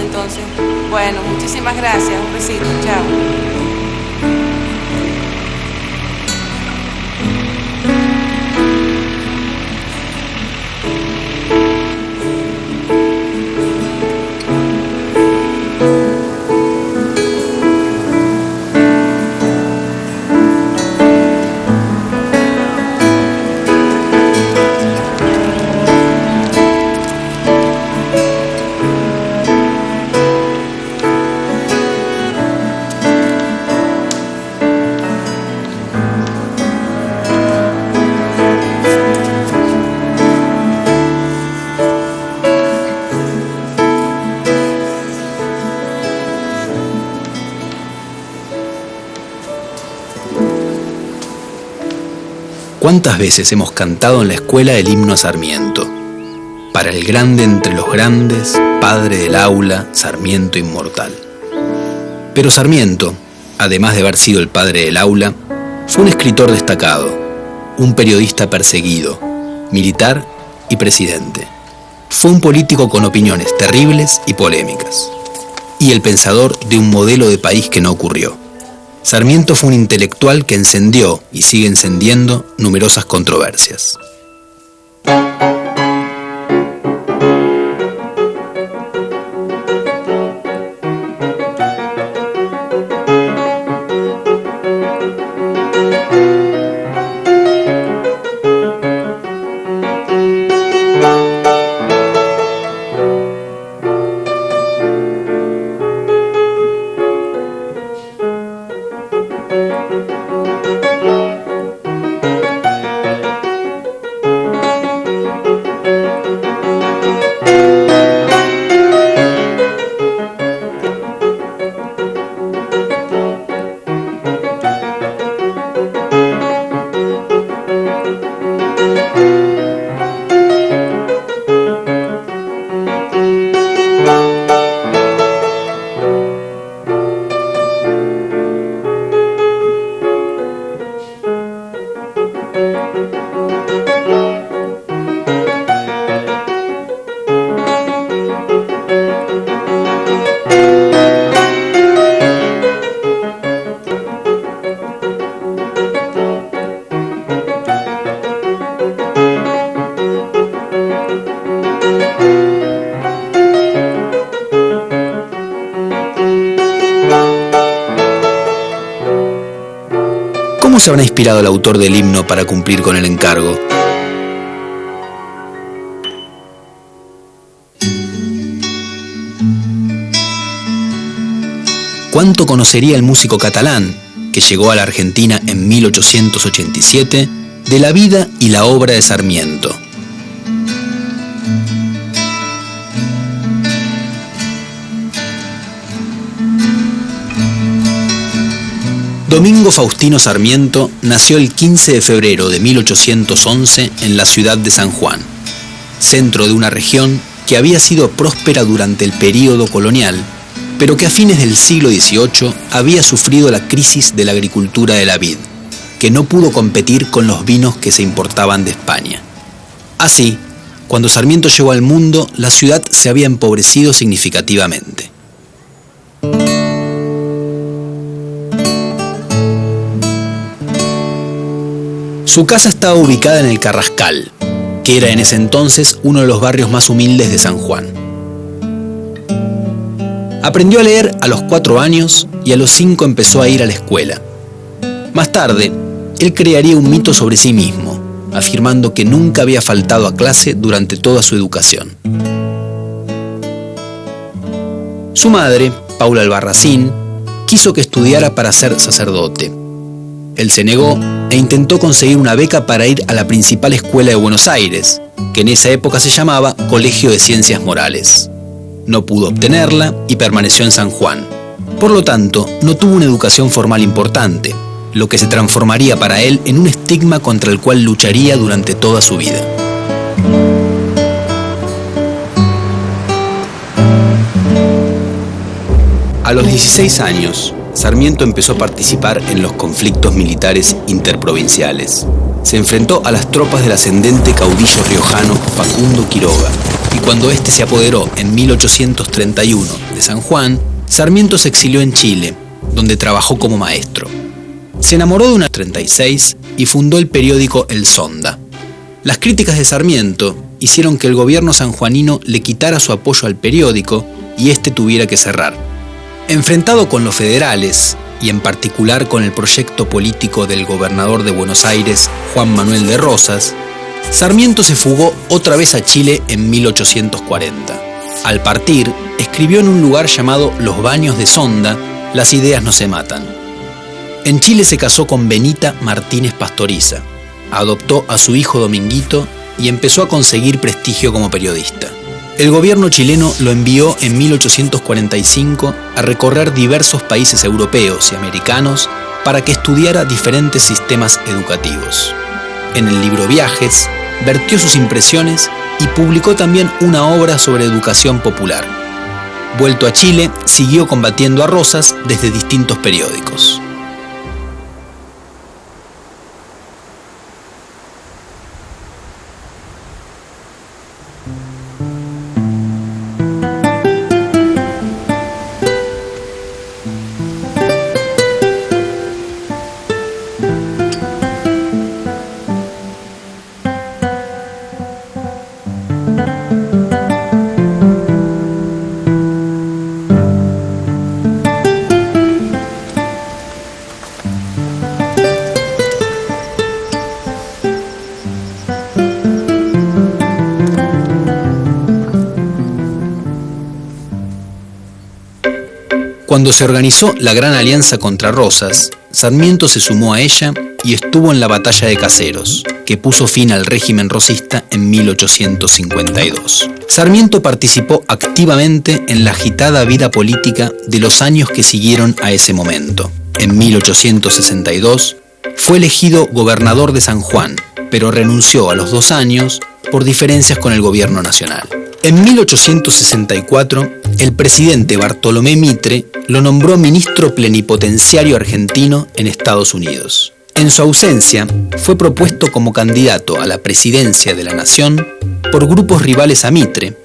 entonces. Bueno, muchísimas gracias. Un besito. Chao. ¿Cuántas veces hemos cantado en la escuela el himno a Sarmiento? Para el grande entre los grandes, padre del aula, Sarmiento inmortal. Pero Sarmiento, además de haber sido el padre del aula, fue un escritor destacado, un periodista perseguido, militar y presidente. Fue un político con opiniones terribles y polémicas, y el pensador de un modelo de país que no ocurrió. Sarmiento fue un intelectual que encendió y sigue encendiendo numerosas controversias. ¿Cómo se habrá inspirado el autor del himno para cumplir con el encargo? ¿Cuánto conocería el músico catalán, que llegó a la Argentina en 1887, de la vida y la obra de Sarmiento? Domingo Faustino Sarmiento nació el 15 de febrero de 1811 en la ciudad de San Juan, centro de una región que había sido próspera durante el período colonial, pero que a fines del siglo XVIII había sufrido la crisis de la agricultura de la vid, que no pudo competir con los vinos que se importaban de España. Así, cuando Sarmiento llegó al mundo, la ciudad se había empobrecido significativamente. Su casa estaba ubicada en el Carrascal, que era en ese entonces uno de los barrios más humildes de San Juan. Aprendió a leer a los 4 años y a los 5 empezó a ir a la escuela. Más tarde, él crearía un mito sobre sí mismo, afirmando que nunca había faltado a clase durante toda su educación. Su madre, Paula Albarracín, quiso que estudiara para ser sacerdote. Él se negó e intentó conseguir una beca para ir a la principal escuela de Buenos Aires, que en esa época se llamaba Colegio de Ciencias Morales. No pudo obtenerla y permaneció en San Juan. Por lo tanto, no tuvo una educación formal importante, lo que se transformaría para él en un estigma contra el cual lucharía durante toda su vida. A los 16 años, Sarmiento empezó a participar en los conflictos militares interprovinciales. Se enfrentó a las tropas del ascendente caudillo riojano Facundo Quiroga y cuando éste se apoderó en 1831 de San Juan, Sarmiento se exilió en Chile, donde trabajó como maestro. Se enamoró de una 36 y fundó el periódico El Sonda. Las críticas de Sarmiento hicieron que el gobierno sanjuanino le quitara su apoyo al periódico y éste tuviera que cerrar. Enfrentado con los federales, y en particular con el proyecto político del gobernador de Buenos Aires, Juan Manuel de Rosas, Sarmiento se fugó otra vez a Chile en 1840. Al partir, escribió en un lugar llamado Los Baños de Sonda, Las ideas no se matan. En Chile se casó con Benita Martínez Pastoriza, adoptó a su hijo Dominguito y empezó a conseguir prestigio como periodista. El gobierno chileno lo envió en 1845 a recorrer diversos países europeos y americanos para que estudiara diferentes sistemas educativos. En el libro Viajes, vertió sus impresiones y publicó también una obra sobre educación popular. Vuelto a Chile, siguió combatiendo a Rosas desde distintos periódicos. Cuando se organizó la Gran Alianza contra Rosas, Sarmiento se sumó a ella y estuvo en la Batalla de Caseros, que puso fin al régimen rosista en 1852. Sarmiento participó activamente en la agitada vida política de los años que siguieron a ese momento. En 1862 fue elegido gobernador de San Juan, pero renunció a los 2 años por diferencias con el gobierno nacional. En 1864, el presidente Bartolomé Mitre lo nombró ministro plenipotenciario argentino en Estados Unidos. En su ausencia, fue propuesto como candidato a la presidencia de la nación por grupos rivales a Mitre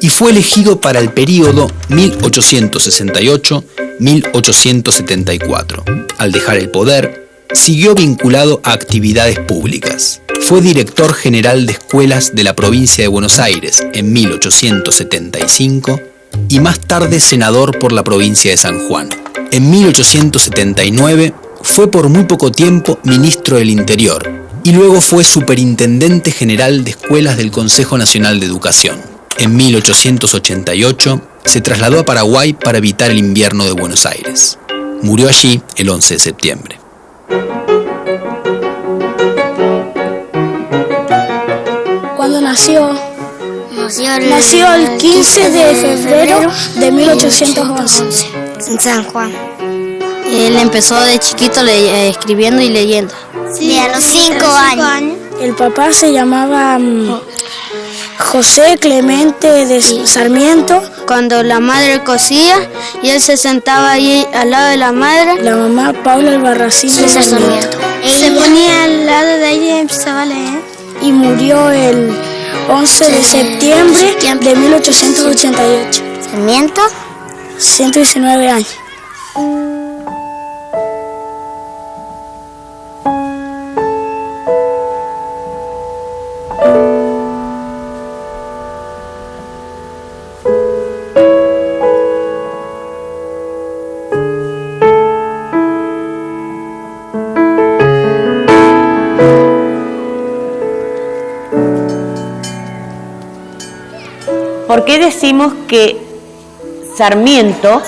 y fue elegido para el período 1868-1874. Al dejar el poder, siguió vinculado a actividades públicas. Fue director general de escuelas de la provincia de Buenos Aires en 1875 y más tarde senador por la provincia de San Juan. En 1879 fue por muy poco tiempo ministro del Interior y luego fue superintendente general de escuelas del Consejo Nacional de Educación. En 1888 se trasladó a Paraguay para evitar el invierno de Buenos Aires. Murió allí el 11 de septiembre. ¿Cuándo nació? Nació el 15 de febrero de 1811. En San Juan. Él empezó de chiquito escribiendo y leyendo. Sí, a los 5 años. El papá se llamaba José Clemente de Sarmiento. Cuando la madre cosía y él se sentaba ahí al lado de la madre. La mamá Paula Albarracín de Sarmiento. Se ponía al lado de ella y empezaba a leer. Y murió el 11 de septiembre de 1888. ¿Sarmiento? 119 años. ¿Por qué decimos que Sarmiento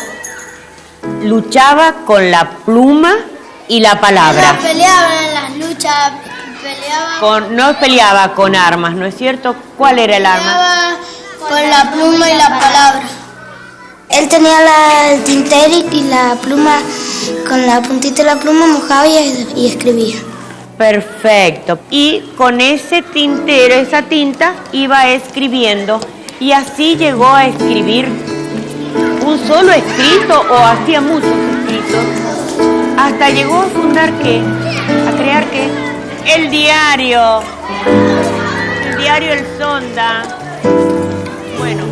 luchaba con la pluma y la palabra? Peleaban en las luchas, No peleaba con armas, ¿no es cierto? ¿Cuál era el arma? Con la pluma y la palabra. Él tenía el tintero y la pluma, con la puntita de la pluma mojaba y escribía. Perfecto. Y con ese tintero, esa tinta, iba escribiendo. Y así llegó a escribir un solo escrito o hacía muchos escritos. Hasta llegó a fundar ¿qué? ¿A crear qué? El diario El Sonda. Bueno.